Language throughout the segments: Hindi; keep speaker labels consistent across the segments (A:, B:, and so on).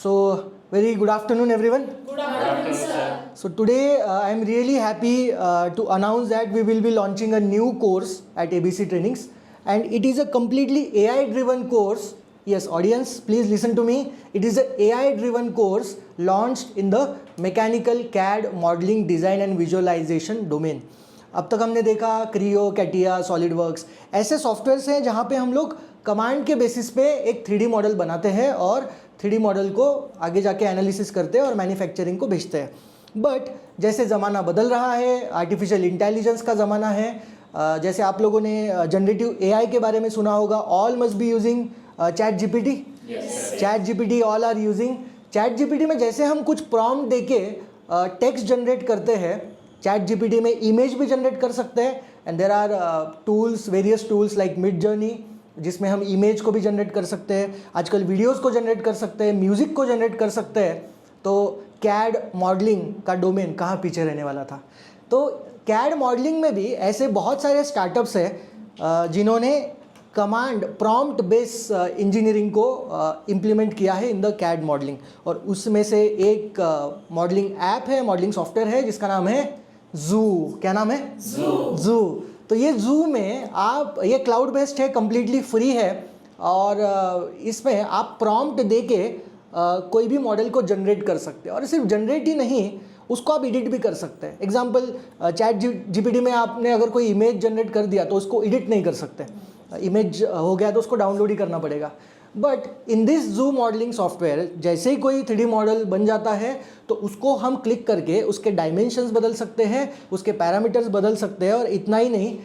A: Very good afternoon, everyone.
B: Good afternoon, sir.
A: So today I am really happy to announce that we will be launching a new course at ABC Trainings, and it is a completely AI-driven course. Yes, audience, please listen to me. It is an AI-driven course launched in the mechanical CAD modeling, design and visualization domain. अब तक हमने देखा क्रियो, कैटिया, सॉलिडवर्क्स ऐसे सॉफ्टवेयर्स हैं जहाँ पे हम लोग कमांड के बेसिस पे एक 3D मॉडल बनाते हैं और 3D मॉडल को आगे जाके एनालिसिस करते हैं और मैन्युफैक्चरिंग को भेजते हैं। बट जैसे ज़माना बदल रहा है, आर्टिफिशियल इंटेलिजेंस का ज़माना है, जैसे आप लोगों ने जनरेटिव AI के बारे में सुना होगा, all must be using chat GPT. Chat GPT all are using. Chat GPT में जैसे हम कुछ प्रॉम्प्ट देके टेक्स्ट जनरेट करते हैं, चैट जीपीटी में इमेज भी जनरेट कर सकते हैं। And there are tools, various tools like Midjourney, जिसमें हम इमेज को भी जनरेट कर सकते हैं, आजकल वीडियोस को जनरेट कर सकते हैं, म्यूज़िक को जनरेट कर सकते हैं। तो कैड मॉडलिंग का डोमेन कहाँ पीछे रहने वाला था। तो कैड मॉडलिंग में भी ऐसे बहुत सारे स्टार्टअप्स हैं जिन्होंने कमांड प्रॉम्प्ट बेस इंजीनियरिंग को इम्प्लीमेंट किया है इन द कैड मॉडलिंग। और उसमें से एक मॉडलिंग ऐप है, मॉडलिंग सॉफ्टवेयर है जिसका नाम है जू। क्या नाम है? जू। तो ये जू में आप, ये क्लाउड बेस्ड है, कम्प्लीटली फ्री है और इसमें आप प्रॉम्प्ट दे के कोई भी मॉडल को जनरेट कर सकते हैं। और सिर्फ जनरेट ही नहीं, उसको आप एडिट भी कर सकते हैं। एग्जांपल, चैट जीपीटी में आपने अगर कोई इमेज जनरेट कर दिया तो उसको एडिट नहीं कर सकते, इमेज हो गया तो उसको डाउनलोड ही करना पड़ेगा। बट इन दिस जू मॉडलिंग सॉफ्टवेयर जैसे ही कोई 3D मॉडल बन जाता है तो उसको हम क्लिक करके उसके डायमेंशंस बदल सकते हैं, उसके पैरामीटर्स बदल सकते हैं। और इतना ही नहीं,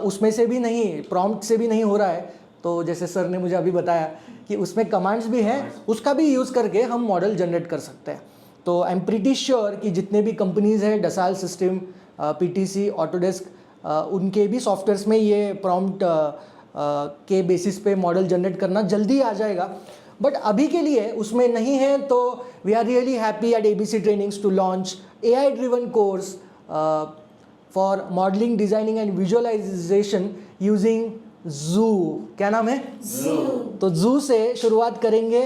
A: उसमें से भी नहीं, प्रॉम्प्ट से भी नहीं हो रहा है, तो जैसे सर ने मुझे अभी बताया कि उसमें कमांड्स भी हैं, उसका भी यूज़ करके हम मॉडल जनरेट कर सकते हैं। तो आई एम प्रीटी श्योर कि जितने भी कंपनीज़ हैं, डसाल्ट सिस्टम, PTC, ऑटोडेस्क, उनके भी सॉफ्टवेयर्स में ये प्रॉम्प्ट के बेसिस पे मॉडल जनरेट करना जल्दी आ जाएगा। बट अभी के लिए उसमें नहीं है। तो we are really happy at ABC trainings to launch AI driven course for modelling, designing and visualisation using Zoo. क्या नाम है? जू। तो जू से शुरुआत करेंगे।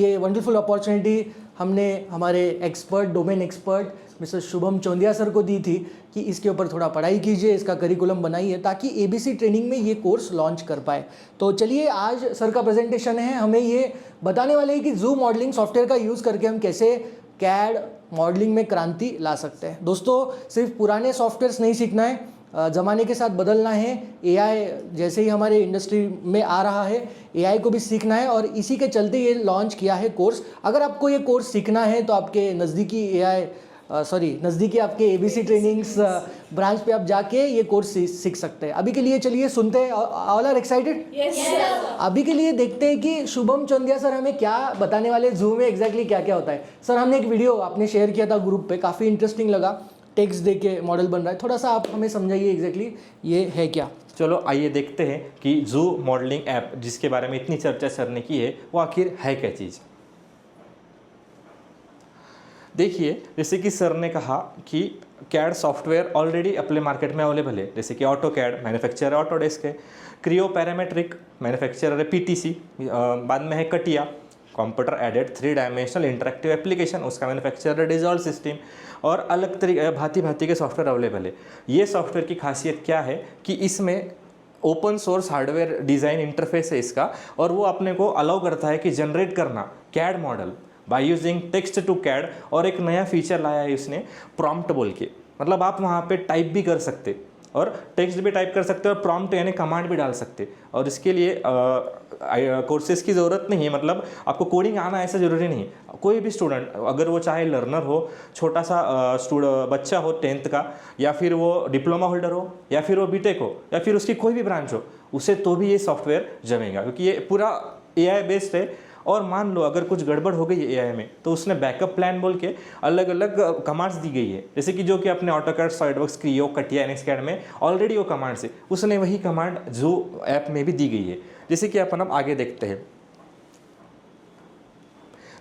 A: ये वंडरफुल अपॉर्चुनिटी हमने हमारे expert, domain expert mister Shubham Chaundiya sir को दी थी कि इसके ऊपर थोड़ा पढ़ाई कीजिए, इसका करिकुलम बनाइए ताकि ABC ट्रेनिंग में ये कोर्स लॉन्च कर पाए। तो चलिए, आज सर का प्रेजेंटेशन है, हमें ये बताने वाले हैं कि जू मॉडलिंग सॉफ्टवेयर का यूज़ करके हम कैसे कैड मॉडलिंग में क्रांति ला सकते हैं। दोस्तों, सिर्फ पुराने सॉफ्टवेयर्स नहीं सीखना है, ज़माने के साथ बदलना है। AI जैसे ही हमारे इंडस्ट्री में आ रहा है, AI को भी सीखना है और इसी के चलते ये लॉन्च किया है कोर्स। अगर आपको ये कोर्स सीखना है तो आपके नज़दीकी नज़दीकी आपके ABC ट्रेनिंग्स ब्रांच पे आप जाके ये कोर्स सीख सकते हैं। अभी के लिए चलिए सुनते हैं। All are excited?
B: Yes, sir.
A: अभी के लिए देखते हैं कि शुभम चौंदिया सर हमें क्या बताने वाले, जू में एग्जैक्टली क्या क्या होता है। सर, हमने एक वीडियो आपने शेयर किया था ग्रुप पे, काफ़ी इंटरेस्टिंग लगा, टेक्स्ट दे के मॉडल बन रहा है। थोड़ा सा आप हमें समझाइए एग्जैक्टली ये है क्या।
C: चलो आइए देखते हैं कि जू मॉडलिंग ऐप जिसके बारे में इतनी चर्चा सर ने की है वो आखिर है क्या चीज़। देखिए, जैसे कि सर ने कहा कि कैड सॉफ्टवेयर ऑलरेडी अपने मार्केट में अवेलेबल है, जैसे कि ऑटो कैड मैन्युफैक्चरर ऑटोडेस्क है, क्रियो पैरामेट्रिक मैन्युफैक्चरर है PTC, बाद में है कटिया computer aided 3 dimensional interactive application, उसका मैन्युफैक्चरर डसाल्ट सिस्टम, और अलग तरीके भांति भांति के सॉफ्टवेयर अवेलेबल है। ये सॉफ्टवेयर की खासियत क्या है कि इसमें open source hardware design interface है इसका, और वो अपने को अलाउ करता है कि जनरेट करना CAD model by using text to CAD. और एक नया फीचर लाया है इसने, प्रॉम्प्ट बोल के, मतलब आप वहाँ पे टाइप भी कर सकते और टेक्स्ट भी टाइप कर सकते और प्रॉम्प्ट यानी कमांड भी डाल सकते। और इसके लिए कोर्सेज की ज़रूरत नहीं है, मतलब आपको कोडिंग आना ऐसा ज़रूरी नहीं। कोई भी स्टूडेंट, अगर वो चाहे लर्नर हो, छोटा सा बच्चा हो 10th का, या फिर वो डिप्लोमा होल्डर हो, या फिर वो बीटेक हो, या फिर उसकी कोई भी ब्रांच हो, उसे तो भी ये सॉफ्टवेयर जमेगा, क्योंकि ये पूरा AI बेस्ड है। और मान लो अगर कुछ गड़बड़ हो गई है AI में, तो उसने बैकअप प्लान बोल के अलग अलग कमांड्स दी गई है, जैसे कि जो कि अपने ऑटोकैड, सॉलिडवर्क्स, क्रियो, कटिया, NXCAD में ऑलरेडी वो कमांड्स है, उसने वही कमांड जो ऐप में भी दी गई है। जैसे कि अपन अब आगे देखते हैं।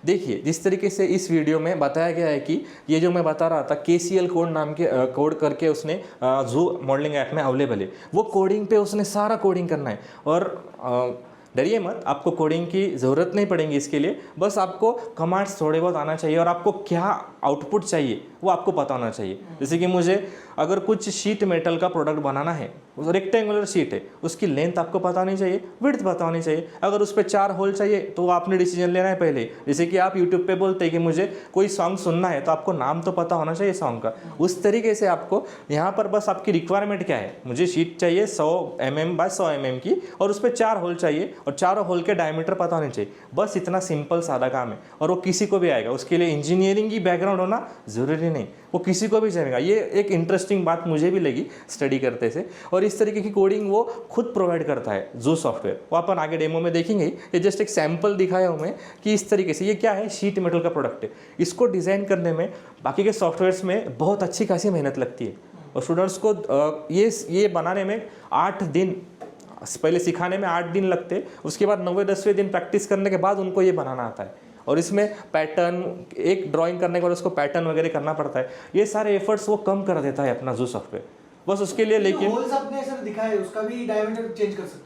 C: देखिए, जिस तरीके से इस वीडियो में बताया गया है कि ये जो मैं बता रहा था KCL कोड नाम के कोड करके उसने जू मॉडलिंग ऐप में अवेलेबल है, वो कोडिंग पे उसने सारा कोडिंग करना है। और डरिए मत, आपको कोडिंग की ज़रूरत नहीं पड़ेगी इसके लिए, बस आपको कमांड्स थोड़े बहुत आना चाहिए और आपको क्या आउटपुट चाहिए वो आपको पता होना चाहिए। जैसे कि मुझे अगर कुछ शीट मेटल का प्रोडक्ट बनाना है, रेक्टेंगुलर शीट है, उसकी लेंथ आपको पता होनी चाहिए, विड्थ पता होनी चाहिए। अगर उस पर 4 होल चाहिए तो आपने डिसीजन लेना है पहले। जैसे कि आप यूट्यूब पे बोलते हैं कि मुझे कोई सॉन्ग सुनना है, तो आपको नाम तो पता होना चाहिए सॉन्ग का। उस तरीके से आपको यहाँ पर बस आपकी रिक्वायरमेंट क्या है, मुझे शीट चाहिए 100 mm बाय 100 mm की और उस पर 4 होल चाहिए और चारों होल के डायमीटर पता होने चाहिए। बस इतना सिंपल सादा काम है और वो किसी को भी आएगा। उसके लिए इंजीनियरिंग की बैकग्राउंड होना ज़रूरी नहीं, वो किसी को भी जाएगा। ये एक इंटरेस्टिंग बात मुझे भी लगी स्टडी करते से। और इस तरीके की कोडिंग वो खुद प्रोवाइड करता है जू सॉफ्टवेयर, वो अपन आगे डेमो में देखेंगे। ये जस्ट एक सैम्पल दिखाया हूँ मैं कि इस तरीके से ये क्या है, शीट मेटल का प्रोडक्ट है। इसको डिज़ाइन करने में बाकी के सॉफ्टवेयर्स में बहुत अच्छी खासी मेहनत लगती है और स्टूडेंट्स को ये बनाने में 8 दिन, पहले सिखाने में 8 दिन लगते, उसके बाद 9वें-10वें दिन प्रैक्टिस करने के बाद उनको ये बनाना आता है। और इसमें पैटर्न, एक ड्राइंग करने के बाद उसको पैटर्न वगैरह करना पड़ता है। ये सारे एफर्ट्स वो कम कर देता है अपना जू सॉफ्टवेयर, बस उसके लिए। लेकिन
A: होल्स आपने सर दिखाया है, उसका भी डायमीटर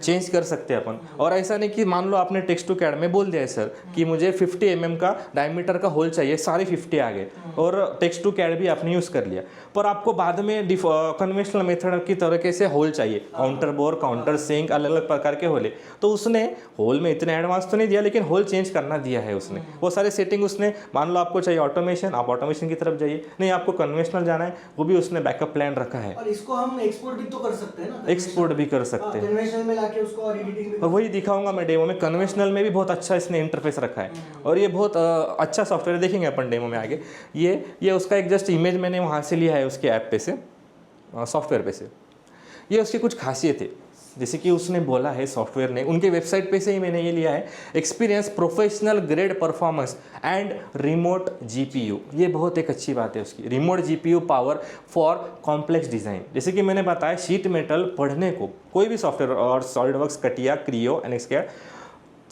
A: चेंज कर सकते
C: हैं अपन। और ऐसा नहीं कि मान लो आपने टेक्स्ट टू कैड में बोल दिया है सर कि मुझे 50 mm का डायमीटर का होल चाहिए, सारे 50 आ गए और टेक्स्ट टू कैड भी आपने यूज़ कर लिया, पर आपको बाद में कन्वेंशनल मेथड की तरीके से होल चाहिए, काउंटर बोर, काउंटर सिंक, अलग अलग प्रकार के होले। तो उसने होल में इतने एडवांस तो नहीं दिया, लेकिन होल चेंज करना दिया है उसने। वो सारे सेटिंग उसने, मान लो आपको चाहिए ऑटोमेशन, आप ऑटोमेशन की तरफ जाइए, नहीं आपको कन्वेंशनल जाना है, वो भी उसने बैकअप प्लान रखा है।
A: और इसको हम एक्सपोर्ट भी तो कर सकते हैं ना,
C: एक्सपोर्ट भी कर सकते हैं,
A: कन्वेंशनल में लाके उसको और एडिटिंग भी।
C: और वही दिखाऊंगा मैं डेमो में। कन्वेंशनल में भी बहुत अच्छा इसने इंटरफेस रखा है और ये बहुत अच्छा सॉफ्टवेयर, देखेंगे अपन डेमो में आगे। ये उसका एक जस्ट इमेज मैंने वहाँ से लिया है, उसके ऐप पे से, सॉफ्टवेयर पे से। ये उसकी कुछ खासियत है, जैसे कि उसने बोला है सॉफ्टवेयर ने, उनके वेबसाइट पे से ही मैंने ये लिया है, experience professional grade performance and remote GPU. ये बहुत एक अच्छी बात है उसकी, remote GPU power for complex design. जैसे कि मैंने बताया शीट मेटल पढ़ने को कोई भी सॉफ्टवेयर, और सॉलिडवर्क्स, कटिया, क्रियो, एनएक्सकैड,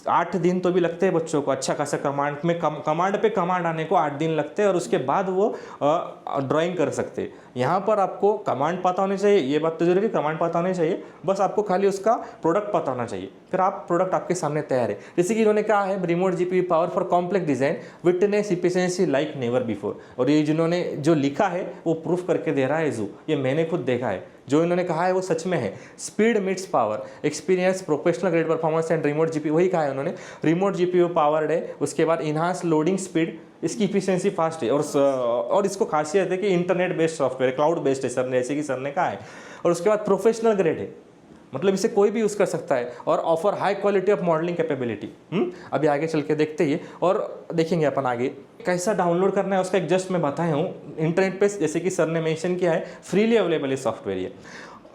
C: 8 दिन तो भी लगते हैं बच्चों को। अच्छा खासा कमांड में कमांड पे कमांड आने को 8 दिन लगते हैं और उसके बाद वो ड्राइंग कर सकते हैं। यहाँ पर आपको कमांड पता होनी चाहिए, ये बात तो जरूरी है, कमांड पता होनी चाहिए, बस आपको खाली उसका प्रोडक्ट पता होना चाहिए, फिर आप प्रोडक्ट आपके सामने तैयार है। जैसे कि इन्होंने कहा है remote GPU power for complex design, witness efficiency like never before. और ये जिन्होंने जो लिखा है वो प्रूफ करके दे रहा है जू, ये मैंने खुद देखा है, जो इन्होंने कहा है वो सच में है। Speed meets power, experience professional grade performance and remote GPU, वही कहा है उन्होंने। रिमोट जीपीयू पावर्ड है, उसके बाद इनहांस लोडिंग स्पीड, इसकी इफिशिएंसी फास्ट है, और इसको खासियत है कि internet based software, cloud based है, सर ने जैसे कि सर ने कहा है। और उसके बाद प्रोफेशनल ग्रेड है, मतलब इसे कोई भी यूज़ कर सकता है, और offer high quality of modelling capability. अभी आगे चल के देखते ही और देखेंगे अपन आगे कैसा डाउनलोड करना है उसका एक जस्ट मैं बताया हूँ। इंटरनेट पे जैसे कि सर ने मेंशन किया है फ्रीली अवेलेबल है सॉफ्टवेयर।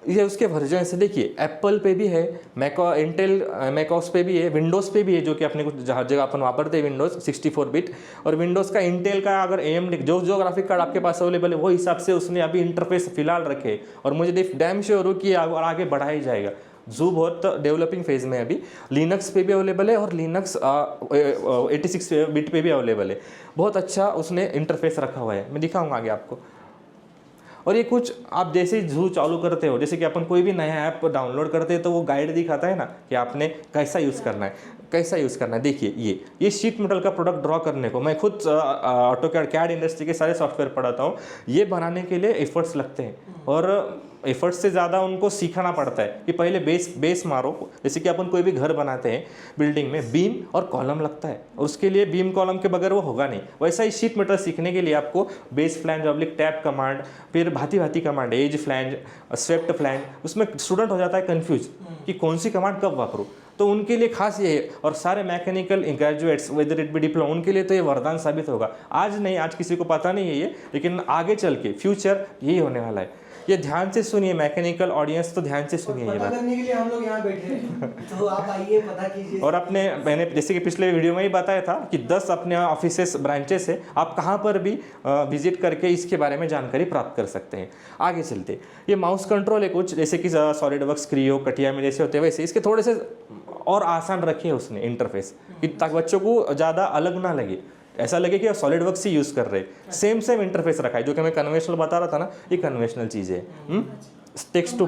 C: ये उसके वर्जन से देखिए, एप्पल पे भी है, इंटेल मैकओएस पे भी है, विंडोज़ पे भी है, जो कि अपने कुछ जहाँ जगह अपन वापरते हैं विंडोज़ 64 बिट। और विंडोज़ का इंटेल का अगर AMD जो ग्राफिक कार्ड आपके पास अवेलेबल है वो हिसाब से उसने अभी इंटरफेस फिलहाल रखे, और मुझे डैम श्योर हो कि और आगे बढ़ा ही जाएगा। जू बहुत डेवलपिंग फेज में है अभी। लिनक्स पे भी अवेलेबल है और लिनक्स 86 बिट पे भी अवेलेबल है। बहुत अच्छा उसने इंटरफेस रखा हुआ है, मैं दिखाऊंगा आगे आपको। और ये कुछ आप जैसे ही जू चालू करते हो, जैसे कि अपन कोई भी नया ऐप डाउनलोड करते हैं तो वो गाइड दिखाता है ना कि आपने कैसा यूज़ करना है, कैसा यूज़ करना है। देखिए ये शीट मेटल का प्रोडक्ट ड्रॉ करने को, मैं खुद ऑटोकैड कैड इंडस्ट्री के सारे सॉफ्टवेयर पढ़ाता हूँ। ये बनाने के लिए एफर्ट्स लगते हैं और एफर्ट्स से ज़्यादा उनको सीखना पड़ता है कि पहले बेस मारो। जैसे कि अपन कोई भी घर बनाते हैं, बिल्डिंग में बीम और कॉलम लगता है और उसके लिए बीम कॉलम के बगैर वो होगा नहीं। वैसा ही शीट मेटल सीखने के लिए आपको base flange oblique tab command, फिर भांति command, edge flange, swept flange, उसमें स्टूडेंट हो जाता है कन्फ्यूज कि कौन सी कमांड कब वापरूँ। तो उनके लिए खास ये है, और सारे mechanical graduates whether it be diploma, उनके लिए तो ये वरदान साबित होगा। आज नहीं, आज किसी को पता नहीं है ये, लेकिन आगे चल के फ्यूचर यही होने वाला है। ये ध्यान से सुनिए, मैकेनिकल ऑडियंस तो ध्यान से सुनिए ये बात।
A: करने के लिए हम लोग यहाँ बैठे हैं, तो आप आइए, पता कीजिए।
C: और मैंने जैसे कि पिछले वीडियो में ही बताया था कि 10 अपने ऑफिसेस, ब्रांचेस है, आप कहाँ पर भी विजिट करके इसके बारे में जानकारी प्राप्त कर सकते हैं। आगे चलते, ये माउस कंट्रोल है कुछ, जैसे कि सॉलिडवर्क्स, क्रियो, कटिया में जैसे होते हैं वैसे इसके थोड़े से और आसान रखे हैं उसने इंटरफेस, कि ताकि बच्चों को ज़्यादा अलग ना लगे, ऐसा लगे कि सॉलिडवर्क्स ही यूज़ कर रहे हैं। सेम इंटरफेस रखा है, जो कि मैं कन्वेंशनल बता रहा था ना, ये कन्वेंशनल चीज़ है। टेक्स्ट टू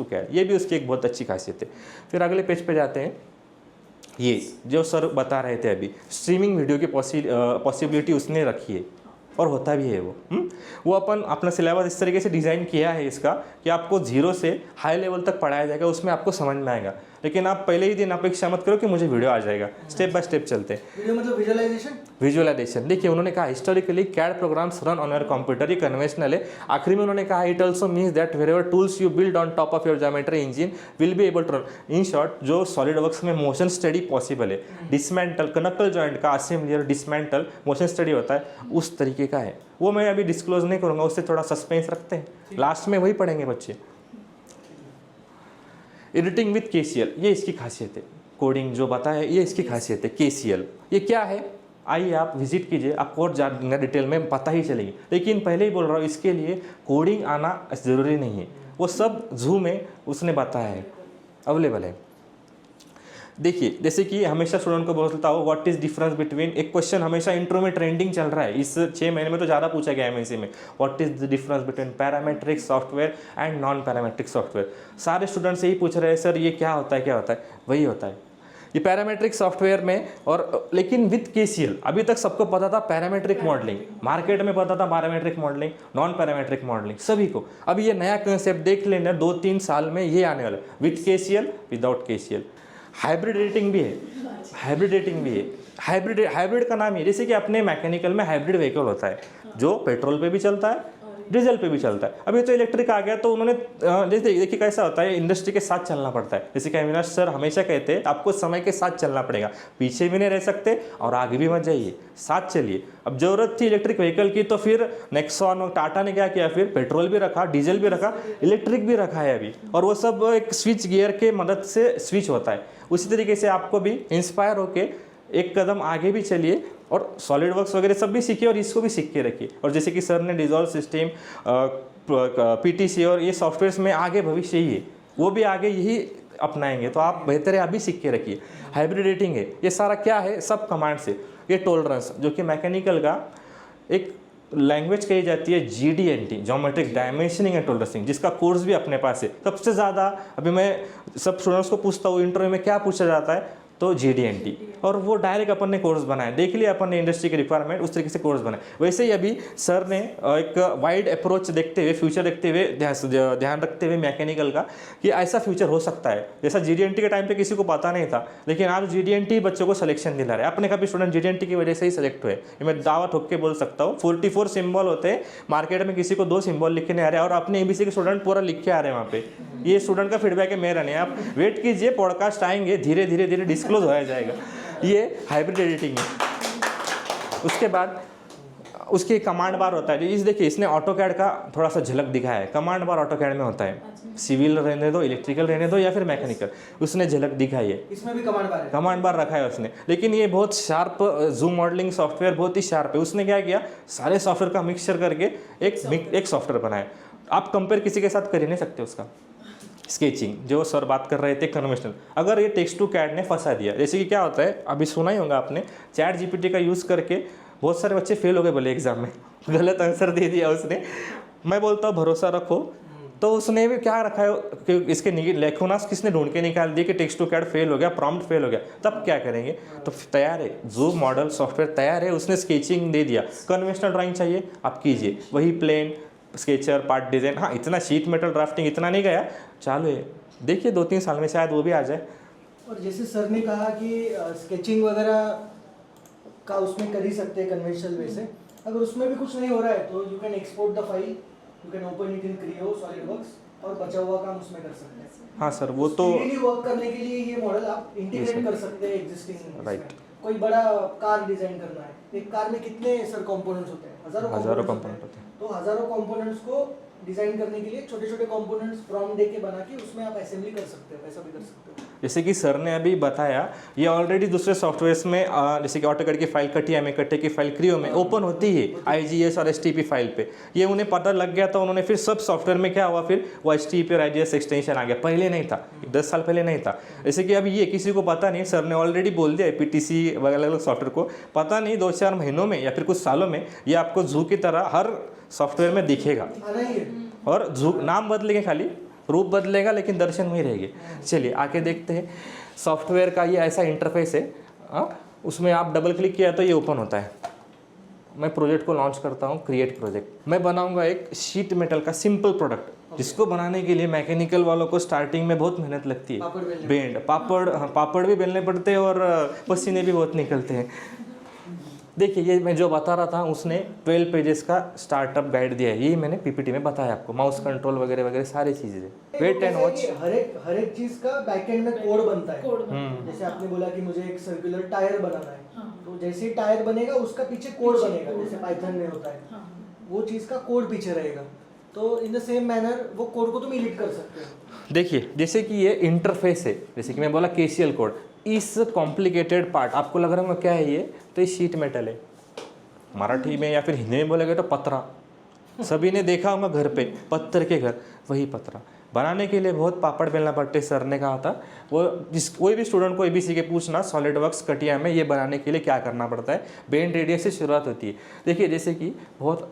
C: कैड, ये भी उसकी एक बहुत अच्छी खासियत है। फिर अगले पेज पे जाते हैं। ये जो सर बता रहे थे अभी, स्ट्रीमिंग वीडियो की पॉसिबिलिटी उसने रखी है और होता भी है वो अपन अपना सिलेबस इस तरीके से डिज़ाइन किया है इसका कि आपको 0 से हाई लेवल तक पढ़ाया जाएगा, उसमें आपको समझ में आएगा। लेकिन आप पहले ही दिन अपेक्षा मत करो कि मुझे वीडियो आ जाएगा, स्टेप बाय स्टेप चलते हैं।
A: वीडियो मतलब विजुअलाइजेशन।
C: विजुअलाइजेशन देखिए उन्होंने कहा historically CAD programs run on your computer, ये कन्वेंशनल है। आखिरी में उन्होंने कहा it also means that wherever tools you build on top of your geometry engine will be able to run. In short जो सॉलिड वर्क्स में मोशन स्टडी पॉसिबल है, डिसमेंटल कनकल जॉइंट का असेंबली और डिसमेंटल मोशन स्टडी होता है, उस तरीके का है। वो मैं अभी डिस्क्लोज नहीं करूँगा, उससे थोड़ा सस्पेंस रखते हैं, लास्ट में वही पढ़ेंगे बच्चे। एडिटिंग विथ KCL, ये इसकी खासियत है। कोडिंग जो बताया ये इसकी खासियत है। KCL ये क्या है, आइए आप विजिट कीजिए, आपको और ज़्यादा डिटेल में पता ही चलेगी। लेकिन पहले ही बोल रहा हूँ, इसके लिए कोडिंग आना ज़रूरी नहीं है, वो सब जू में उसने बताया है, अवेलेबल है। देखिए जैसे कि हमेशा स्टूडेंट को बोलता हो व्हाट इज डिफरेंस बिटवीन, एक क्वेश्चन हमेशा इंट्रो में ट्रेंडिंग चल रहा है, इस 6 महीने में तो ज़्यादा पूछा गया MNC में, what is the difference between parametric software and non parametric software. सारे स्टूडेंट से ही पूछ रहे हैं सर ये क्या होता है, क्या होता है, वही होता है ये पैरामेट्रिक सॉफ्टवेयर में। और लेकिन विथ KCL अभी तक सबको पता था पैरामेट्रिक मॉडलिंग, मार्केट में पता था parametric modelling, non parametric modelling सभी को। अभी ये नया कंसेप्ट देख लेना, 2-3 साल में ये आने वाला, with KCL without KCL। Hybrid editing भी है, हाइब्रिड एडिटिंग भी है। हाइब्रिड का नाम है, जैसे कि अपने मैकेनिकल में हाइब्रिड व्हीकल होता है जो पेट्रोल पे भी चलता है, डीजल पे भी चलता है। अभी तो इलेक्ट्रिक आ गया, तो उन्होंने जैसे देखिए कैसा होता है, इंडस्ट्री के साथ चलना पड़ता है। जैसे कि अविनाश सर हमेशा कहते हैं आपको समय के साथ चलना पड़ेगा, पीछे भी नहीं रह सकते और आगे भी मत जाइए, साथ चलिए। अब ज़रूरत थी इलेक्ट्रिक व्हीकल की, तो फिर नेक्सॉन और टाटा ने क्या किया, फिर पेट्रोल भी रखा, डीजल भी रखा, इलेक्ट्रिक भी रखा है अभी, और वो सब एक स्विच गियर के मदद से स्विच होता है। उसी तरीके से आपको भी इंस्पायर होके एक कदम आगे भी चलिए और सॉलिड वर्क्स वगैरह सब भी सीखिए और इसको भी सीख के रखिए। और जैसे कि सर ने डिजॉल्व सिस्टम, PTC और ये सॉफ्टवेयर्स में आगे भविष्य ही है, वो भी आगे यही अपनाएंगे, तो आप बेहतर है अभी सीख के रखिए। हाइब्रिड एडिटिंग है, ये सारा क्या है, सब कमांड से। ये टोलरेंस जो कि मैकेनिकल का एक लैंग्वेज कही जाती है, GD&T, geometric dimensioning and tolerancing, जिसका कोर्स भी अपने पास है। सबसे ज़्यादा अभी मैं सब स्टूडेंट्स को पूछता हूँ इंटरव्यू में क्या पूछा जाता है, तो GD&T, और वो डायरेक्ट अपन ने कोर्स बनाया, देख लिया अपन ने इंडस्ट्री की रिक्वायरमेंट, उस तरीके से कोर्स बनाया। वैसे ही अभी सर ने एक वाइड अप्रोच देखते हुए, फ्यूचर देखते हुए, ध्यान रखते हुए मैकेनिकल का, कि ऐसा फ्यूचर हो सकता है। जैसा GD&T के टाइम पे किसी को पता नहीं था, लेकिन आज GD&T बच्चों को सिलेक्शन दिला रहा है। अपने का भी स्टूडेंट GD&T की वजह से ही सिलेक्ट हुए, ये मैं दावा ठोक के बोल सकता हूँ। 44 सिम्बॉल होते हैं मार्केट में, किसी को 2 सिम्बॉल लिख के नहीं आ रहे, और अपने ABC के स्टूडेंट पूरा लिख के आ रहे हैं वहाँ पे। ये स्टूडेंट का फीडबैक है, मेरा नहीं। आप वेट कीजिए, पॉडकास्ट आएंगे, धीरे धीरे धीरे डिस्क्लोज होया जाएगा। ये हाइब्रिड एडिटिंग है। उसके बाद उसके कमांड बार होता है, इस देखिए इसने ऑटोकैड का थोड़ा सा झलक दिखाया है। कमांड बार ऑटोकैड में होता है, सिविल रहने दो, इलेक्ट्रिकल रहने दो, या फिर मैकेनिकल, उसने झलक दिखाई है।
A: इसमें भी कमांड बार है,
C: कमांड बार रखा है उसने। लेकिन ये बहुत शार्प, जूम मॉडलिंग सॉफ्टवेयर बहुत ही शार्प है। उसने क्या किया, सारे सॉफ्टवेयर का मिक्सचर करके एक सॉफ्टवेयर बनाया। आप कंपेयर किसी के साथ कर ही नहीं सकते उसका। स्केचिंग जो सर बात कर रहे थे कन्वेंशनल, अगर ये टेक्स्ट टू कैड ने फंसा दिया, जैसे कि क्या होता है, अभी सुना ही होगा आपने, ChatGPT का यूज़ करके बहुत सारे बच्चे फेल हो गए बोले एग्जाम में, गलत आंसर दे दिया उसने। मैं बोलता हूँ भरोसा रखो, तो उसने भी क्या रखा है कि इसके लेखोनास किसने ढूंढ के निकाल दिया कि टेक्स्ट टू कैड फेल हो गया, प्रॉम्प्ट फेल हो गया, तब क्या करेंगे। तो तैयार है, जो मॉडल सॉफ्टवेयर तैयार है, उसने स्केचिंग दे दिया। कन्वेंशनल ड्राइंग चाहिए आप कीजिए, वही प्लेन, स्केचर, पार्ट डिजाइन, हाँ इतना शीट मेटल ड्राफ्टिंग इतना नहीं गया, चालू है, देखिए 2-3 साल में शायद वो भी आ जाए।
A: और जैसे सर ने कहा कि स्केचिंग वगैरह का उसमें कर ही सकते हैं कन्वेंशनल वे से, अगर उसमें भी कुछ नहीं हो रहा है तो you can export the file, you can open it in Creo, SolidWorks, और बचा हुआ काम उसमें कर सकते हैं।
C: हाँ सर, वो तो
A: वर्क करने के लिए ये मॉडल आप इंटीग्रेट कर सकते हैं एग्जिस्टिंग।
C: राइट।
A: कोई बड़ा कार डिजाइन करना है, एक कार में कितने सर कंपोनेंट्स होते हैं, हजारों
C: कंपोनेंट होते हैं।
A: तो हजारों कंपोनेंट्स को डिजाइन करने के लिए छोटे छोटे कंपोनेंट्स प्रॉम्प्ट देके बना के उसमें आप असेंबली कर सकते हो, ऐसा भी कर सकते हो।
C: जैसे कि सर ने अभी बताया, ये ऑलरेडी दूसरे सॉफ्टवेयर्स में जैसे कि ऑटोकैड की फाइल कटिया में, कट्टे की फाइल क्रियो में ओपन होती है, IGS और STP फाइल पे। ये उन्हें पता लग गया, तो उन्होंने फिर सब सॉफ्टवेयर में क्या हुआ, फिर वो STP और IGS एक्सटेंशन आ गया। पहले नहीं था, 10 साल पहले नहीं था। जैसे कि अभी ये किसी को पता नहीं, सर ने ऑलरेडी बोल दिया PTC अलग अलग सॉफ्टवेयर को पता नहीं, 2-4 महीनों में या फिर कुछ सालों में ये आपको जू की तरह हर सॉफ्टवेयर में दिखेगा। और नाम बदलेंगे, खाली रूप बदलेगा, लेकिन दर्शन वही रहेंगे। चलिए आके देखते हैं। सॉफ्टवेयर का ये ऐसा इंटरफेस है, उसमें आप डबल क्लिक किया तो ये ओपन होता है। मैं प्रोजेक्ट को लॉन्च करता हूँ, क्रिएट प्रोजेक्ट। मैं बनाऊंगा एक शीट मेटल का सिंपल प्रोडक्ट, जिसको बनाने के लिए मैकेनिकल वालों को स्टार्टिंग में बहुत मेहनत लगती है। बेंड पापड़, हाँ, पापड़ भी बेलने पड़ते हैं और पसीने भी बहुत निकलते हैं। देखिए ये मैं जो बता रहा था, उसने 12 पेजेस का स्टार्टअप गाइड दिया है, यही मैंने पीपीटी में बताया आपको। माउस कंट्रोल वगैरह वगैरह सारी चीज़ें। Wait and watch.
A: हर एक चीज का बैकएंड में कोड बनता है। जैसे आपने बोला कि मुझे एक सर्कुलर टायर बनाना है, तो जैसे ही टायर बनेगा उसका पीछे कोड बनेगा, जैसे पाइथन में होता है, वो चीज का कोड पीछे रहेगा। तो इन द सेम मैनर वो कोड को तुम एडिट कर सकते हो।
C: देखिए जैसे कि ये इंटरफेस है, जैसे कि मैं बोला केसीएल कोड, इस कॉम्प्लिकेटेड पार्ट आपको लग रहा होगा क्या है ये, तो ये शीट मेटल है। मराठी में या फिर हिंदी में बोलेंगे तो पतरा, सभी ने देखा होगा घर पे, पत्थर के घर, वही पतरा बनाने के लिए बहुत पापड़ बेलना पड़ते। सर ने कहा था वो कोई भी स्टूडेंट को एबीसी के पूछना सॉलिड वर्क्स कटिया में ये बनाने के लिए क्या करना पड़ता है। बेंड रेडियस से शुरुआत होती है। देखिए जैसे कि बहुत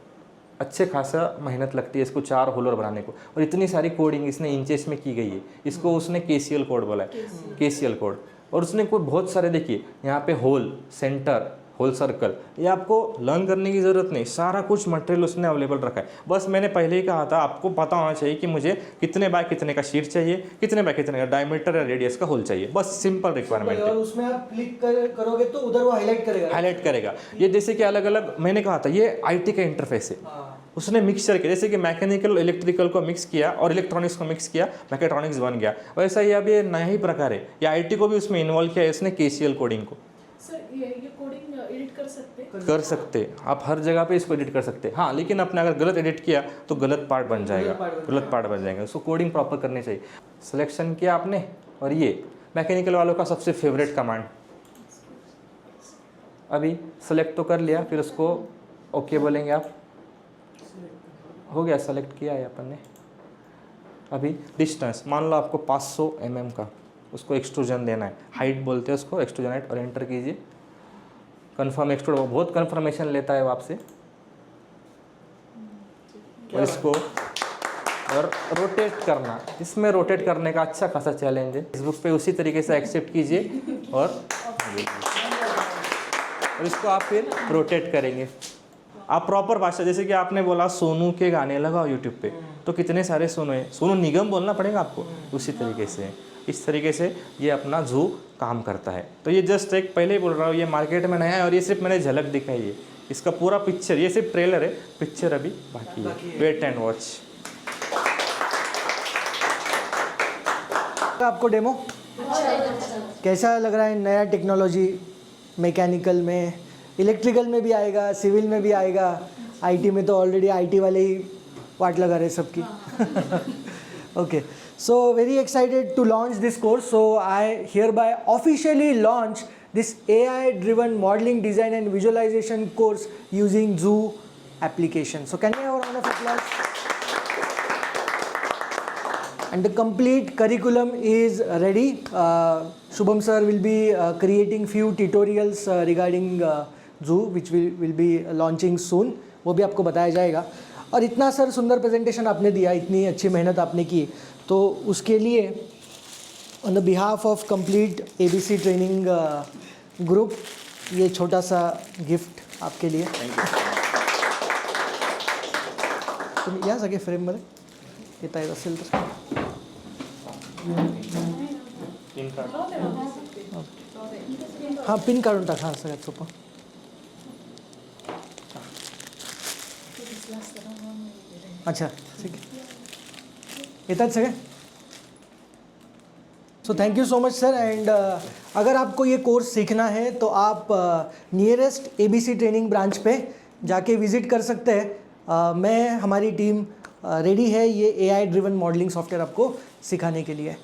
C: अच्छे खासा मेहनत लगती है इसको 4 होलर बनाने को, और इतनी सारी कोडिंग इसने इंचेस में की गई है। इसको उसने केसीएल कोड बोला है, केसीएल कोड। और उसने कोई बहुत सारे, देखिए यहाँ पे होल, सेंटर, होल सर्कल, ये आपको लर्न करने की ज़रूरत नहीं, सारा कुछ मटेरियल उसने अवेलेबल रखा है। बस मैंने पहले ही कहा था आपको पता होना चाहिए कि मुझे कितने बाय कितने का शीट चाहिए, कितने बाय कितने का डायमीटर या रेडियस का होल चाहिए, बस सिंपल रिक्वायरमेंट है।
A: और उसमें आप क्लिक करोगे तो उधर वो हाईलाइट करेगा।
C: ये जैसे कि अलग अलग, मैंने कहा था ये आईटी का इंटरफेस है। उसने मिक्सचर किया, जैसे कि मैकेनिकल इलेक्ट्रिकल को मिक्स किया और इलेक्ट्रॉनिक्स को मिक्स किया, मैकेट्रॉनिक्स बन गया। वैसा ही अब ये नया ही प्रकार है, ये आईटी को भी उसमें इन्वॉल्व किया है इसने, केसीएल कोडिंग को।
B: सर ये कोडिंग एडिट कर सकते हैं?
C: आप हर जगह पे इसको एडिट कर सकते हैं। हाँ, लेकिन आपने अगर गलत एडिट किया तो गलत पार्ट बन जाएगा, गलत पार्ट बन जाएगा। उसको कोडिंग प्रॉपर करनी चाहिए। सिलेक्शन किया आपने, और ये मैकेनिकल वालों का सबसे फेवरेट कमांड, अभी सेलेक्ट तो कर लिया, फिर उसको ओके बोलेंगे आप, हो गया, सेलेक्ट किया है अपन ने। अभी डिस्टेंस मान लो आपको 500 mm का, उसको एक्सट्रूजन देना है, हाइट बोलते हैं उसको, एक्सट्रूजन हाइट, और एंटर कीजिए। कंफर्म एक्सट्रूड, वो बहुत कंफर्मेशन लेता है वो आपसे। और इसको और रोटेट करना, इसमें रोटेट करने का अच्छा खासा चैलेंज है। फेसबुक पे उसी तरीके से एक्सेप्ट कीजिए और इसको आप फिर रोटेट करेंगे। आप प्रॉपर भाषा, जैसे कि आपने बोला सोनू के गाने लगाओ यूट्यूब पे, तो कितने सारे सोनू हैं, सोनू निगम बोलना पड़ेगा आपको। उसी तरीके से, इस तरीके से ये अपना जू काम करता है। तो ये जस्ट एक, पहले ही बोल रहा हूँ, ये मार्केट में नया है और ये सिर्फ मैंने झलक दिखाई है। इसका पूरा पिक्चर, ये सिर्फ ट्रेलर है, पिक्चर अभी बाकी है। Wait and watch.
A: आपको डेमो कैसा लग रहा है? नया टेक्नोलॉजी, मैकेनिकल में, इलेक्ट्रिकल में भी आएगा, सिविल में भी आएगा, आईटी में तो ऑलरेडी आईटी वाले ही वाट लगा रहे सबकी। Okay, so very excited to launch this course. So I hereby officially launch this AI driven modeling, design and visualization course using Zoo application. So can we have a round of applause? And the complete curriculum is ready. Shubham sir will be creating few tutorials regarding Zoo which will be launching soon. वो भी आपको बताया जाएगा। और इतना सर सुंदर प्रेजेंटेशन आपने दिया, इतनी अच्छी मेहनत आपने की, तो उसके लिए on the behalf of complete ABC training group ये छोटा सा गिफ्ट आपके लिए। तुम्ही या सगळे फ्रेममध्ये येता येत असेल तर हां, पिन काढून टाक, हां सगळ्यात सोपं। अच्छा ठीक है, येतात सगळे? So thank you so much sir. And अगर आपको ये कोर्स सीखना है तो आप नियरेस्ट एबीसी ट्रेनिंग ब्रांच पे जाके विज़िट कर सकते हैं। मैं, हमारी टीम रेडी है ये AI ड्रिवन मॉडलिंग सॉफ्टवेयर आपको सिखाने के लिए।